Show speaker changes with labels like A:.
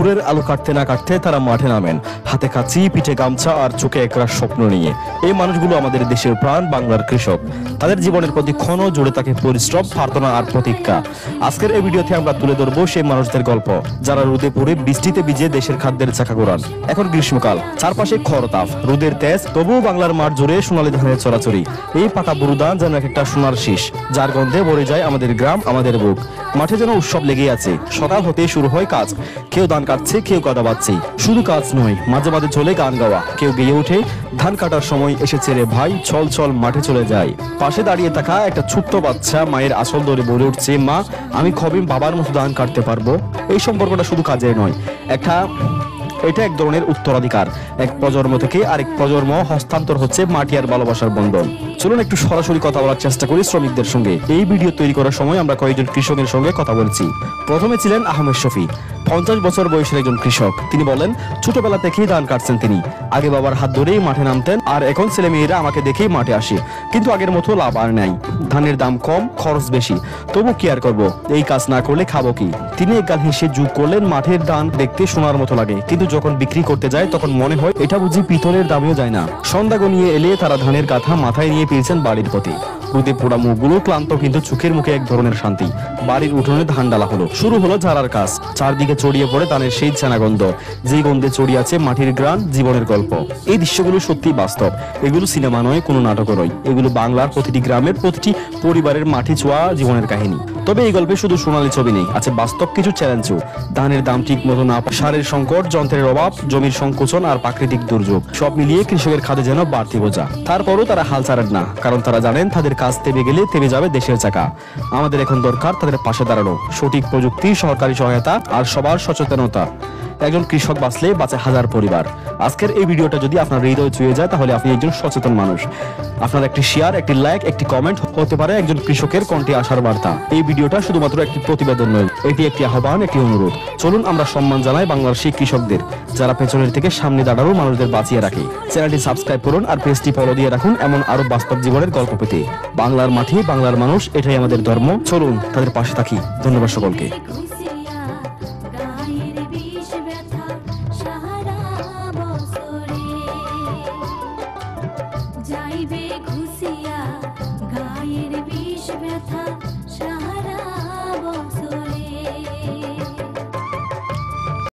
A: ভোরের আলো কাটতে না কাটতে তারা মাঠে নামেন, হাতে কাঁচি, পিঠে গামছা আর চোখে একরা স্বপ্ন নিয়ে। এই মানুষগুলো আমাদের দেশের প্রাণ, বাংলার কৃষক। তাদের জীবনের প্রতি ক্ষণ জুড়ে থাকে পরিশ্রম, প্রার্থনা আর প্রতীক্ষা। আজকের এই ভিডিওতে আমরা তুলে ধরবো সেই মানুষদের গল্প, যারা রোদে পড়ে বৃষ্টিতে ভিজে দেশের খাদ্যের চাকা ঘোরান। এখন গ্রীষ্মকাল, চারপাশে খরতাপ, রোদের তেজ, তবুও বাংলার মাঠ জুড়ে সোনালী ধানের চড়াচড়ি। এই পাকা বুরু ধান যেন একটা সোনার শীষ, যার গন্ধে ভরে যায় আমাদের গ্রাম, আমাদের বুক। মাঠে যেন উৎসব লেগে আছে। সকাল হতেই শুরু হয় কাজ, কেউ ধান কাটছে, কেউ কাদা বাচ্ছে। শুধু কাজ নয়, মাঝে মাঝে চলে গান গাওয়া। কেউ গেয়ে ওঠে, ধান কাটার সময় এসেছে রে ভাই, চল চল মাঠে চলে যায়। পাশে দাঁড়িয়ে থাকা একটা ছোট্ট বাচ্চা মায়ের আঁচল ধরে বলে উঠছে, মা আমি কবে বাবার মতো ধান কাটতে পারবো। এই সম্পর্কটা শুধু কাজের নয়, এটা এক ধরনের উত্তরাধিকার। এক প্রজন্ম থেকে আরেক প্রজন্ম হস্তান্তর হচ্ছে মাটি আর ভালোবাসার বন্ধন। চলুন একটু সরাসরি কথা বলার চেষ্টা করি শ্রমিকদের সঙ্গে। এই ভিডিও তৈরি করার সময় আমরা কয়েকজন কৃষকের সঙ্গে কথা বলছি। প্রথমে ছিলেন আহমেদ শফি, 50 বছর বয়সের একজন কৃষক। তিনি বলেন, ছোটবেলা থেকেই ধান কাটছেন তিনি। আগে বাবার হাত ধরেই মাঠে নামতেন, আর এখন ছেলে মেয়েরা আমাকে দেখেই মাঠে আসে। কিন্তু আগের মতো লাভ আর নাই। ধানের দাম কম, খরচ বেশি, তবু কি আর করবো, এই কাজ না করলে খাবো কি। তিনি একগাল হেসে যোগ করলেন, মাঠের ধান দেখতে সোনার মতো লাগে, কিন্তু যখন বিক্রি করতে যায় তখন মনে হয় এটা বুঝি পিতলের দামেও যায় না। সন্ধ্যা গনিয়ে এলে তারা ধানের কাঁথা মাথায় নিয়ে ফিরছেন বাড়ির পথে। রোদে পোড়া মুখগুলো ক্লান্ত, কিন্তু চোখের মুখে এক ধরনের শান্তি। বাড়ির উঠোনে ধান ডালা হলো, শুরু হলো ঝাড়ার কাজ। চারদিকে ছড়িয়ে পড়ে ধানের সেই চেনা গন্ধ, যেই গন্ধে ছড়িয়ে আছে মাটির গ্রান, জীবনের গল্প। এই দৃশ্যগুলো সত্যি বাস্তব। এগুলো সিনেমা নয়, কোনো নাটকও নয়। এগুলো বাংলার প্রতিটি গ্রামের, প্রতিটি পরিবারের মাটি ছোঁয়া জীবনের কাহিনী। তবে এই গল্পে শুধু সোনালী ছবি নেই, আছে বাস্তব কিছু চ্যালেঞ্জও। ধানের দাম ঠিক মতো না, সারের সংকট, যন্ত্রের অভাব, জমির সংকোচন আর প্রাকৃতিক দুর্যোগ, সব মিলিয়ে কৃষকের খাদে যেন বাড়তি বোঝা। তারপরও তারা হাল ছাড়েন না, কারণ তারা জানেন তাদের কাজ থেমে গেলে থেমে যাবে দেশের চাকা। আমাদের এখন দরকার তাদের পাশে দাঁড়ানো, সঠিক প্রযুক্তি, সরকারি সহায়তা আর সবার সচেতনতা। একজন কৃষক বাঁচলে বাঁচে হাজার পরিবার। আজকের এই ভিডিওটা যদি আপনার হৃদয় ছুঁয়ে যায়, তাহলে আপনি একজন সচেতন মানুষ। আপনার একটি শেয়ার, একটি লাইক, একটি কমেন্ট হতে পারে একজন কৃষকের কণ্ঠে আসার বার্তা। এই ভিডিওটা শুধুমাত্র একটি প্রতিবেদন নয়, এটি একটি আহ্বান, একটি অনুরোধ। চলুন আমরা সম্মান জানাই বাংলার সেই কৃষকদের, যারা পেছনের থেকে সামনে দাঁড়ানো মানুষদের বাঁচিয়ে রাখে। চ্যানেলটি সাবস্ক্রাইব করুন আর পেজটি ফলো দিয়ে রাখুন এমন আরো বাস্তব জীবনের গল্প পেতে। বাংলার মাটি, বাংলার মানুষ, এটাই আমাদের ধর্ম। চলুন তাদের পাশে থাকি। ধন্যবাদ সকলকে।